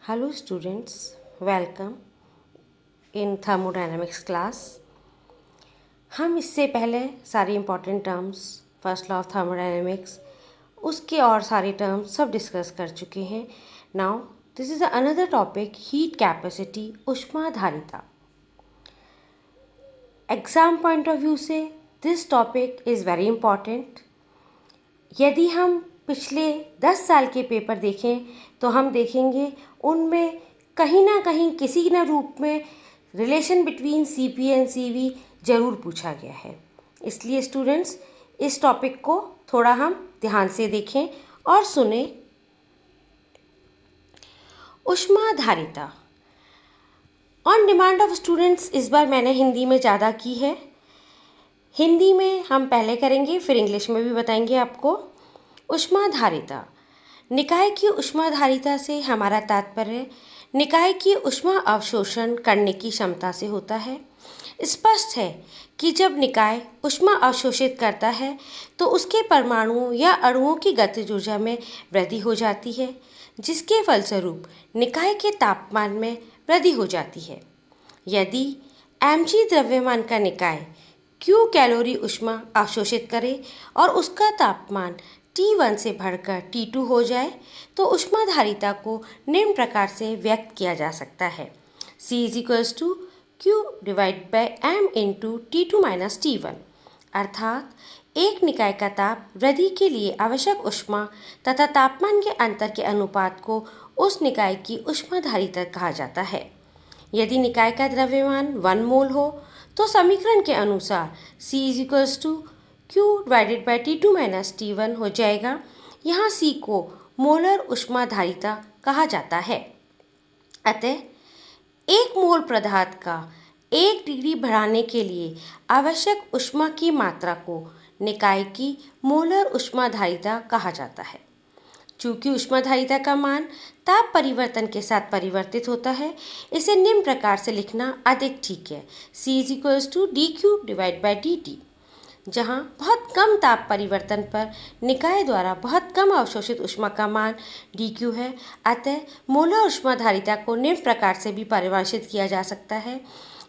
Hello students, welcome in thermodynamics class. हम इससे पहले सारी important terms first law of thermodynamics उसके और सारे टर्म्स सब डिस्कस कर चुके हैं. Now this is another topic heat capacity ऊष्माधारिता. एग्ज़ाम पॉइंट ऑफ व्यू से this topic is very important. यदि हम पिछले 10 साल के पेपर देखें तो हम देखेंगे उनमें कहीं ना कहीं किसी न रूप में relation between CP and CV ज़रूर पूछा गया है. इसलिए स्टूडेंट्स इस टॉपिक को थोड़ा हम ध्यान से देखें और सुने. ऊष्माधारिता ऑन डिमांड ऑफ स्टूडेंट्स इस बार मैंने हिंदी में ज़्यादा की है. हिंदी में हम पहले करेंगे फिर इंग्लिश में भी बताएंगे आपको. ऊष्माधारिता निकाय की ऊष्माधारिता से हमारा तात्पर्य निकाय की ऊष्मा अवशोषण करने की क्षमता से होता है. स्पष्ट है कि जब निकाय ऊष्मा अवशोषित करता है तो उसके परमाणुओं या अणुओं की गतिज ऊर्जा में वृद्धि हो जाती है, जिसके फलस्वरूप निकाय के तापमान में वृद्धि हो जाती है. यदि mg द्रव्यमान का निकाय Q कैलोरी ऊष्मा अवशोषित करे और उसका तापमान T1 से बढ़कर T2 हो जाए तो ऊष्माधारिता को निम्न प्रकार से व्यक्त किया जा सकता है. C = Q divide by m into T2 minus T1. अर्थात एक निकाय का ताप वृद्धि के लिए आवश्यक ऊष्मा तथा तापमान के अंतर के अनुपात को उस निकाय की ऊष्माधारिता कहा जाता है. यदि निकाय का द्रव्यमान 1 मोल हो तो समीकरण के अनुसार C = Q divided by T2 minus T1 हो जाएगा. यहाँ C को मोलर ऊष्माधारिता कहा जाता है. अतः एक मोल पदार्थ का 1 डिग्री बढ़ाने के लिए आवश्यक ऊष्मा की मात्रा को निकाय की मोलर ऊष्माधारिता कहा जाता है. चूँकि ऊष्माधारिता का मान ताप परिवर्तन के साथ परिवर्तित होता है, इसे निम्न प्रकार से लिखना अधिक ठीक है. C = dQ divide by dt. जहाँ बहुत कम ताप परिवर्तन पर निकाय द्वारा बहुत कम अवशोषित ऊष्मा का मान dQ है, अतः मोलर ऊष्माधारिता को निम्न प्रकार से भी परिभाषित किया जा सकता है.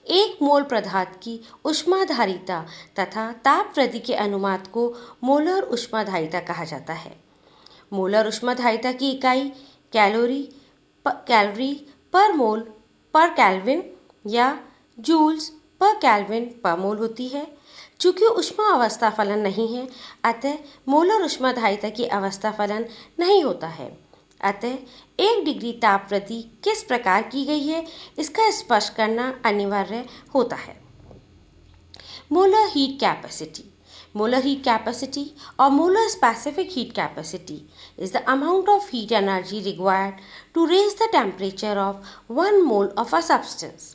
एक मोल पदार्थ की ऊष्माधारिता तथा ताप वृद्धि के अनुपात को मोलर ऊष्माधारिता कहा जाता है. मोलर ऊष्माधारिता की इकाई कैलोरी पर मोल पर केल्विन या जूल्स पर केल्विन पर मोल होती है. चूँकि ऊष्मा अवस्था फलन नहीं है, अतः मोलर ऊष्माधारिता की अवस्था फलन नहीं होता है. अतः 1 डिग्री ताप वृद्धि किस प्रकार की गई है इसका स्पष्ट करना अनिवार्य होता है. Molar heat capacity. Molar heat capacity or molar specific heat capacity is the amount of heat energy required to raise the temperature of 1 mole of a substance.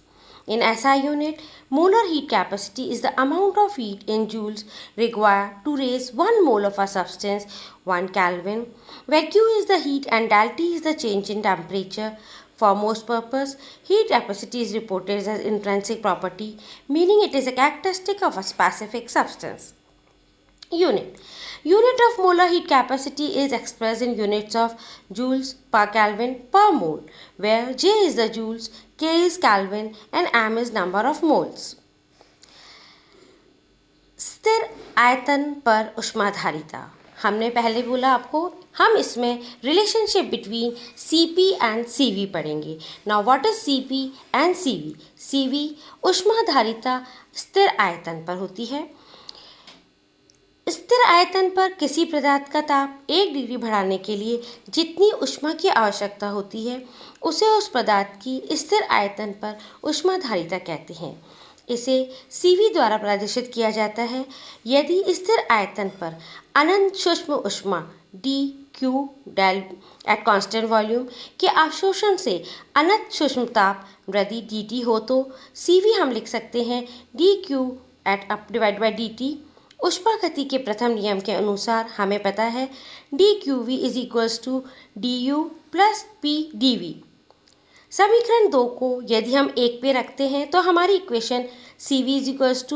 In SI unit, molar heat capacity is the amount of heat in joules required to raise 1 mole of a substance 1 Kelvin, where Q is the heat and delta T is the change in temperature. For most purpose, heat capacity is reported as intrinsic property, meaning it is a characteristic of a specific substance. Unit of molar heat capacity is expressed in units of joules per Kelvin per mole, where J is the joules, K is Kelvin and M is number of moles. स्थिर आयतन पर ऊष्माधारिता. हमने पहले बोला आपको हम इसमें relationship between Cp and Cv पढ़ेंगे. Now what is Cp and Cv? Cv ऊष्माधारिता स्थिर आयतन पर होती है. स्थिर आयतन पर किसी पदार्थ का ताप 1 डिग्री बढ़ाने के लिए जितनी ऊष्मा की आवश्यकता होती है उसे उस पदार्थ की स्थिर आयतन पर ऊष्माधारिता कहते हैं. इसे Cv द्वारा प्रदर्शित किया जाता है यदि स्थिर आयतन पर अनंत सूक्ष्म ऊष्मा dQ del at constant volume के अवशोषण से अनंत सूक्ष्म ताप वृद्धि dt हो तो Cv हम लिख सकते हैं dQ at up divide by dt. ऊष्मागति के प्रथम नियम के अनुसार हमें पता है dQV = du plus p dV. समीकरण 2 को यदि हम 1 पे रखते हैं तो हमारी equation Cv =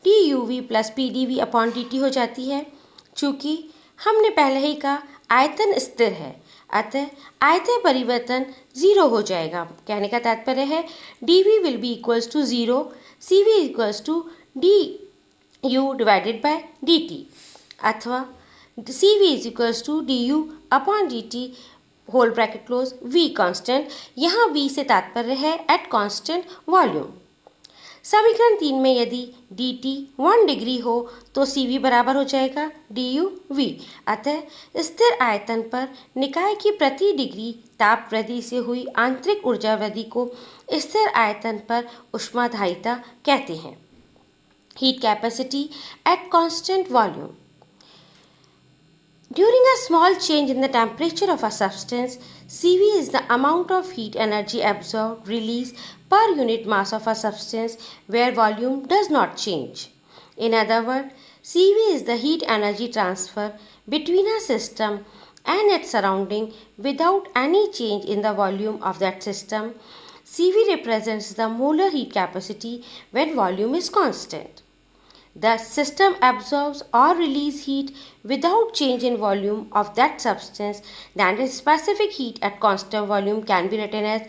duV plus p dV upon dt हो जाती है. चूँकि हमने पहले ही कहा आयतन स्थिर है, अतः आयतन परिवर्तन 0 हो जाएगा। कहने का तात्पर्य है dv will be equals to 0, cv equals to du divided by dt, अथवा cv is equals to du upon dt whole bracket close v constant. यहाँ v से तात्पर्य है एट कांस्टेंट वॉल्यूम। समीकरण 3 में यदि dt 1 डिग्री हो तो cv बराबर हो जाएगा duv। अतः स्थिर आयतन पर निकाय की प्रति डिग्री ताप वृद्धि से हुई आंतरिक ऊर्जा वृद्धि को स्थिर आयतन पर ऊष्माधारिता कहते हैं। Heat capacity eight constant volume. During a small change in the temperature of a substance, Cv is the amount of heat energy absorbed, released per unit mass of a substance where volume does not change. In other words, Cv is the heat energy transfer between a system and its surrounding without any change in the volume of that system. Cv represents the molar heat capacity when volume is constant. The system absorbs or releases heat without change in volume of that substance. Then its specific heat at constant volume can be written as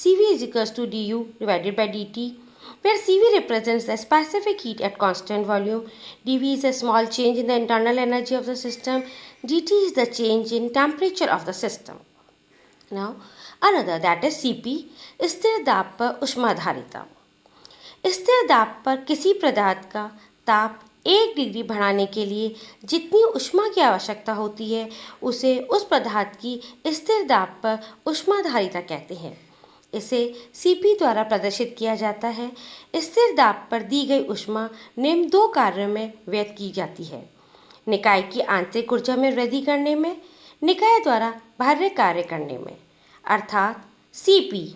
Cv is equals to du divided by dt, where Cv represents the specific heat at constant volume, dV is a small change in the internal energy of the system, dt is the change in temperature of the system. Now another, that is Cp, स्थिर दाब पर ऊष्माधारिता। स्थिर दाब पर किसी पदार्थ का ताप 1 डिग्री बढ़ाने के लिए जितनी ऊष्मा की आवश्यकता होती है उसे उस पदार्थ की स्थिर दाब पर ऊष्माधारिता कहते हैं। इसे Cp द्वारा प्रदर्शित किया जाता है। स्थिर दाब पर दी गई ऊष्मा निम्न 2 कार्यों में व्यक्त की जाती है: निकाय की आंतरिक ऊर्जा में वृद्धि करने में, निकाय द्वारा बाह्य कार्य करने में। अर्थात Cp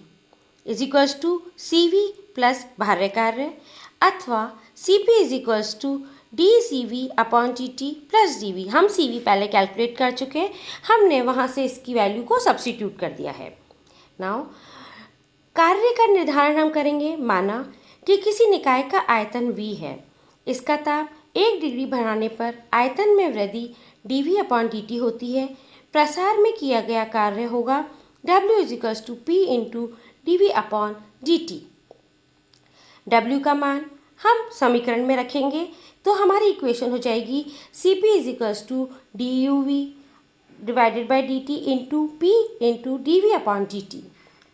is equals to Cv plus बाह्य कार्य, अथवा Cp is equals to dCv upon dt plus dV। हम Cv पहले कैलकुलेट कर चुके हैं, हमने वहाँ से इसकी वैल्यू को सब्स्टिट्यूट कर दिया है। नाउ कार्य का निर्धारण हम करेंगे। माना कि किसी निकाय का आयतन V है, इसका ताप 1 डिग्री बढ़ाने पर आयतन में वृद्धि dV अपॉन dt होती है। प्रसार में किया गया कार्य होगा W is equals to P into dV upon dt। W का मान हम समीकरण में रखेंगे तो हमारी इक्वेशन हो जाएगी Cp is equals to duv divided by dt into P into dV upon dt।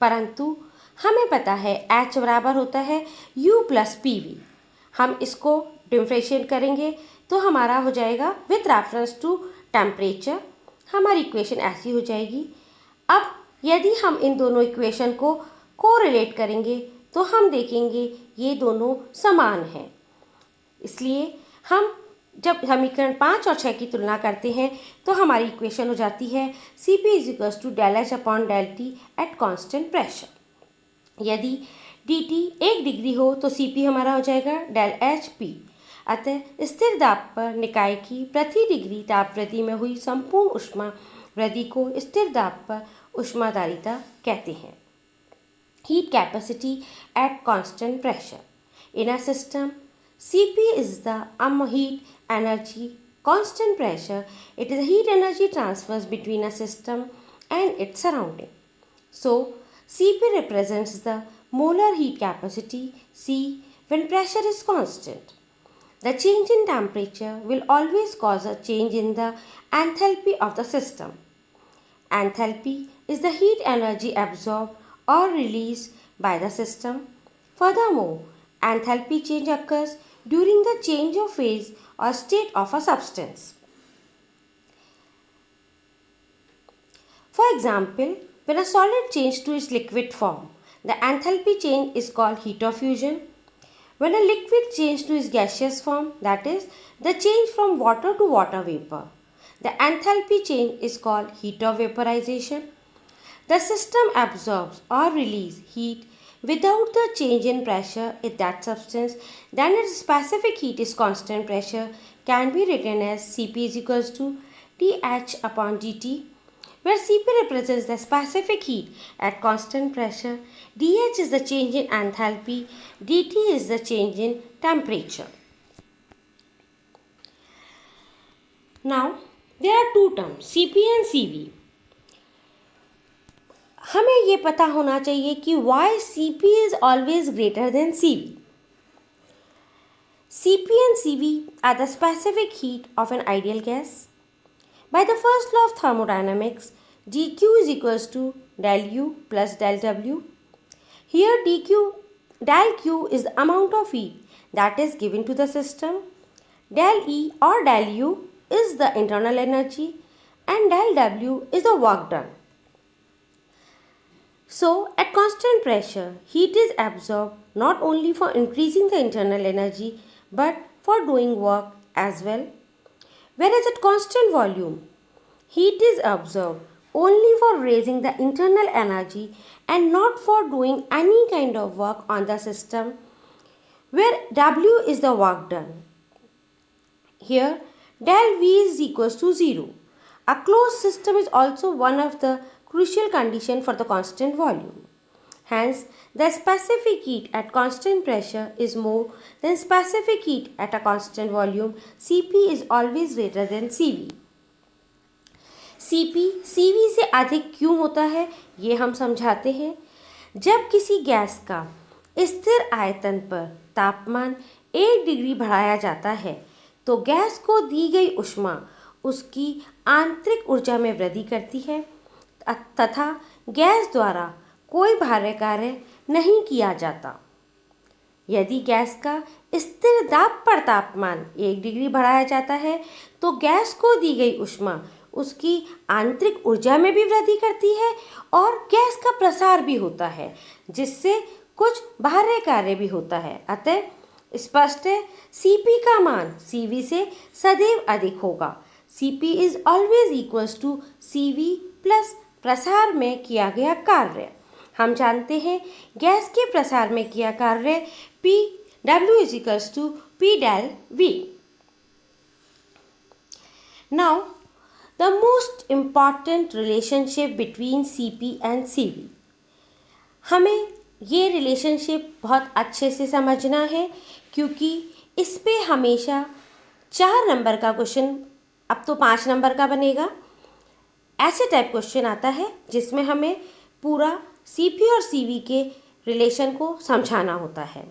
परंतु हमें पता है H बराबर होता है U प्लस PV। हम इसको डिफ्रेंशिएट करेंगे तो हमारा हो जाएगा विथ रेफरेंस टू टेम्परेचर। हमारी इक्वेशन ऐसी हो जाएगी। अब यदि हम इन दोनों इक्वेशन को कोरिलेट करेंगे तो हम देखेंगे ये दोनों समान हैं। इसलिए हम जब समीकरण 5 और 6 की तुलना करते हैं तो हमारी इक्वेशन हो जाती है Cp is equals to del H upon del T at constant pressure. यदि dt 1 डिग्री हो तो Cp हमारा हो जाएगा डेल एच पी। अतः स्थिर दाब पर निकाय की प्रति डिग्री ताप वृद्धि में हुई संपूर्ण ऊष्मा वृद्धि को स्थिर दाब पर ऊष्माधारिता कहते हैं। Heat capacity at constant pressure. In a system, Cp is the heat energy constant pressure. It is a heat energy transfers between a system and its surrounding. So, Cp represents the molar heat capacity C when pressure is constant. The change in temperature will always cause a change in the enthalpy of the system. Enthalpy is the heat energy absorbed or released by the system. Furthermore, enthalpy change occurs during the change of phase or state of a substance. For example, when a solid changes to its liquid form, the enthalpy change is called heat of fusion. When a liquid changes to its gaseous form, that is, the change from water to water vapor, the enthalpy change is called heat of vaporization. The system absorbs or releases heat without the change in pressure in that substance. Then its specific heat is constant pressure, can be written as Cp is equals to dH upon dt, where Cp represents the specific heat at constant pressure, dH is the change in enthalpy, dt is the change in temperature. Now, there are two terms, Cp and Cv. हमें ये पता होना चाहिए कि why Cp is always greater than Cv. Cp and Cv are the specific heat of an ideal gas. By the first law of thermodynamics, dq is equals to del U plus del W. Here del Q is the amount of heat that is given to the system. Del E or del U is the internal energy and del W is the work done. So, at constant pressure, heat is absorbed not only for increasing the internal energy but for doing work as well. Whereas at constant volume, heat is absorbed only for raising the internal energy and not for doing any kind of work on the system, where W is the work done. Here, del V is equals to 0. A closed system is also one of the crucial condition for the constant volume. Hence, the specific heat at constant pressure is more than specific heat at a constant volume. Cp is always greater than Cv. Cp Cv से अधिक क्यों होता है, ये हम समझाते हैं. जब किसी गैस का स्थिर आयतन पर तापमान 1 डिग्री बढ़ाया जाता है तो गैस को दी गई ऊष्मा उसकी आंतरिक ऊर्जा में वृद्धि करती है तथा गैस द्वारा कोई बाह्य कार्य नहीं किया जाता. यदि गैस का स्थिर दाब पर तापमान 1 डिग्री बढ़ाया जाता है तो गैस को दी गई ऊष्मा उसकी आंतरिक ऊर्जा में भी वृद्धि करती है और गैस का प्रसार भी होता है, जिससे कुछ बाह्य कार्य भी होता है. अतः स्पष्ट है Cp का मान Cv से सदैव अधिक होगा. Cp is always equals to Cv plus प्रसार में किया गया कार्य. हम जानते हैं गैस के प्रसार में किया कार्य P W is equals to P del V. Now, the most important relationship between Cp and Cv. हमें ये रिलेशनशिप बहुत अच्छे से समझना है क्योंकि इस पे हमेशा 4 नंबर का क्वेश्चन, अब तो 5 नंबर का बनेगा, ऐसे टाइप क्वेश्चन आता है जिसमें हमें पूरा Cp और Cv के रिलेशन को समझाना होता है.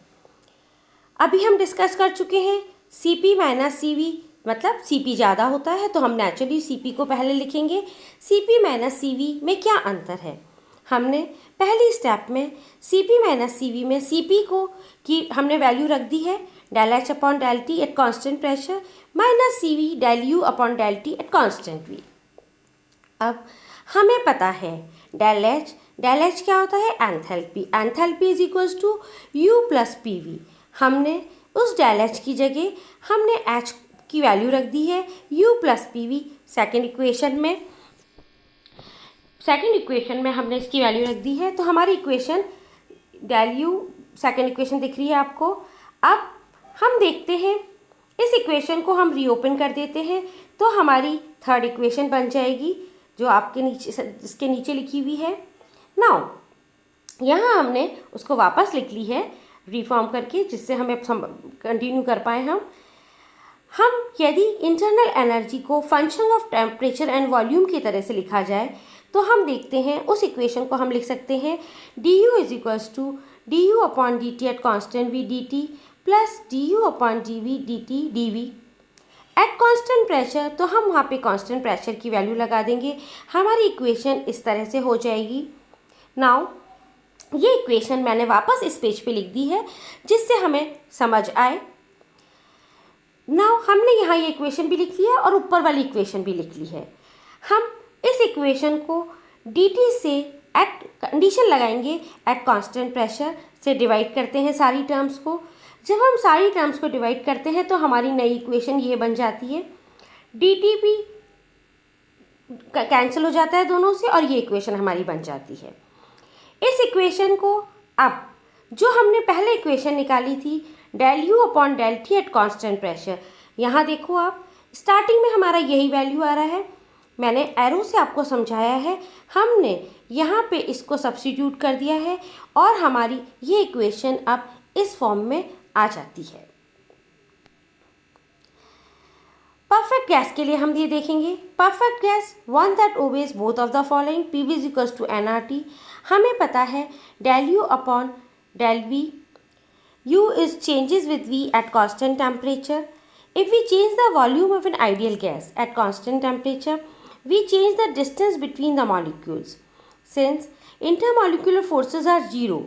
अभी हम डिस्कस कर चुके हैं Cp माइनस Cv मतलब Cp ज़्यादा होता है तो हम नेचुरली Cp को पहले लिखेंगे. Cp माइनस Cv में क्या अंतर है, हमने पहली स्टेप में Cp माइनस Cv में Cp को की हमने वैल्यू रख दी है del H upon del T eight constant pressure minus Cv del U upon del T eight constant V. अब हमें पता है del H क्या होता है, enthalpy. Enthalpy is equals to U plus PV. हमने उस del H की जगह हमने H की वैल्यू रख दी है U plus PV. Second equation में हमने इसकी वैल्यू रख दी है तो हमारी equation del U second equation दिख रही है आपको. अब हम देखते हैं इस इक्वेशन को हम रीओपन कर देते हैं तो हमारी थर्ड इक्वेशन बन जाएगी जो आपके नीचे इसके नीचे लिखी हुई है. नाउ यहाँ हमने उसको वापस लिख ली है रिफॉर्म करके, जिससे हमें कंटिन्यू कर पाए. हम यदि इंटरनल एनर्जी को function of temperature and volume की तरह से लिखा जाए तो हम देखते हैं उस इक्वेशन को हम लिख सकते हैं du is equals to du upon dt at constant v dt plus du upon dv dt dv. At constant pressure तो हम वहाँ पे कॉन्स्टेंट प्रेशर की वैल्यू लगा देंगे. हमारी इक्वेशन इस तरह से हो जाएगी. नाउ ये इक्वेशन मैंने वापस इस पेज पे लिख दी है जिससे हमें समझ आए. नाउ हमने यहाँ ये इक्वेशन भी लिख लिया और ऊपर वाली इक्वेशन भी लिख ली है. हम इस इक्वेशन को dt से एट कंडीशन लगाएंगे एट कांस्टेंट प्रेशर से डिवाइड करते हैं सारी टर्म्स को. जब हम सारी टर्म्स को डिवाइड करते हैं तो हमारी नई इक्वेशन ये बन जाती है. dt भी कैंसिल हो जाता है दोनों से और ये इक्वेशन हमारी बन जाती है. इस इक्वेशन को अब जो हमने पहले इक्वेशन निकाली थी del U upon del T eight constant pressure, यहाँ देखो आप स्टार्टिंग में हमारा यही वैल्यू आ रहा है. मैंने एरो से आपको समझाया है, हमने यहाँ पे इसको सब्स्टिट्यूट कर दिया है और हमारी ये इक्वेशन अब इस फॉर्म में आ जाती है. परफेक्ट गैस के लिए हम ये देखेंगे, perfect gas one that obeys both of the following, P V is equals to N R T. हमें पता है del U upon del V, U is changes with V at constant temperature. If we change the volume of an ideal gas at constant temperature, we change the distance between the molecules. Since intermolecular forces are zero,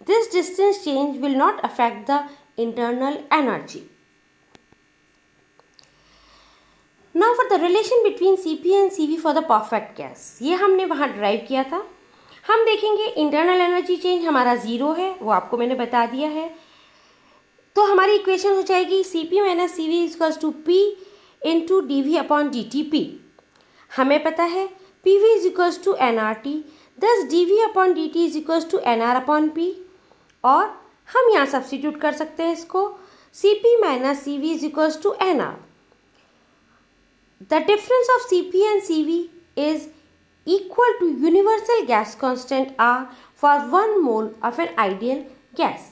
this distance change will not affect the internal energy. Now for the relation between Cp and Cv for the perfect gas, ये हमने वहाँ drive किया था। हम देखेंगे internal energy change हमारा zero है, वो आपको मैंने बता दिया है। तो हमारी इक्वेशन हो जाएगी C P minus C V equals to P into D V upon D T P. हमें पता है P V is equals to N R T, thus D V upon D T is equals to N R upon P. और हम यहाँ substitute कर सकते हैं इसको, C P minus C V is equals to N R. The difference of C P and C V is equal to universal gas constant R for one mole of an ideal gas.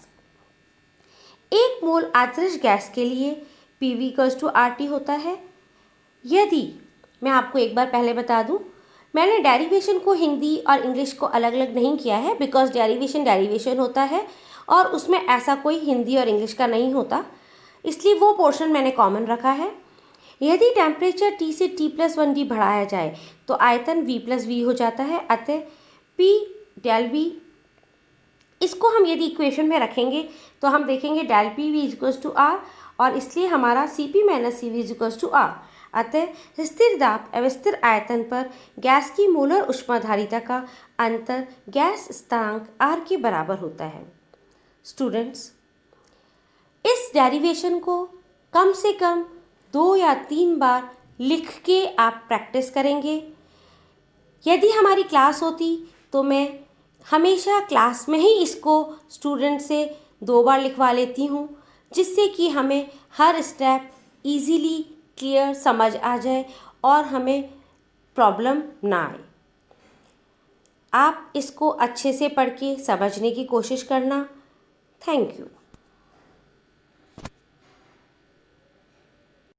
एक mole आदर्श gas के लिए P V equals to R T होता है। यदि मैं आपको एक बार पहले बता दूं, मैंने डेरिवेशन को हिंदी और इंग्लिश को अलग अलग नहीं किया है, बिकॉज डेरिवेशन होता है और उसमें ऐसा कोई हिंदी और इंग्लिश का नहीं होता, इसलिए वो पोर्शन मैंने कॉमन रखा है। यदि टेम्परेचर T से T+1D बढ़ाया जाए तो आयतन V+V हो जाता है, अतः P डेल V, इसको हम यदि इक्वेशन में रखेंगे तो हम देखेंगे del P V equals to R, और इसलिए हमारा C P minus C V equals to R. अतः स्थिर दाब एवं स्थिर आयतन पर गैस की मोलर ऊष्माधारिता का अंतर गैस स्थिरांक आर के बराबर होता है। स्टूडेंट्स, इस डेरिवेशन को कम से कम 2 या 3 बार लिख के आप प्रैक्टिस करेंगे। यदि हमारी क्लास होती तो मैं हमेशा क्लास में ही इसको स्टूडेंट से 2 बार लिखवा लेती हूँ, जिससे कि हमें हर स्टेप इजीली क्लियर समझ आ जाए और हमें प्रॉब्लम ना आए। आप इसको अच्छे से पढ़ के समझने की कोशिश करना। Thank you.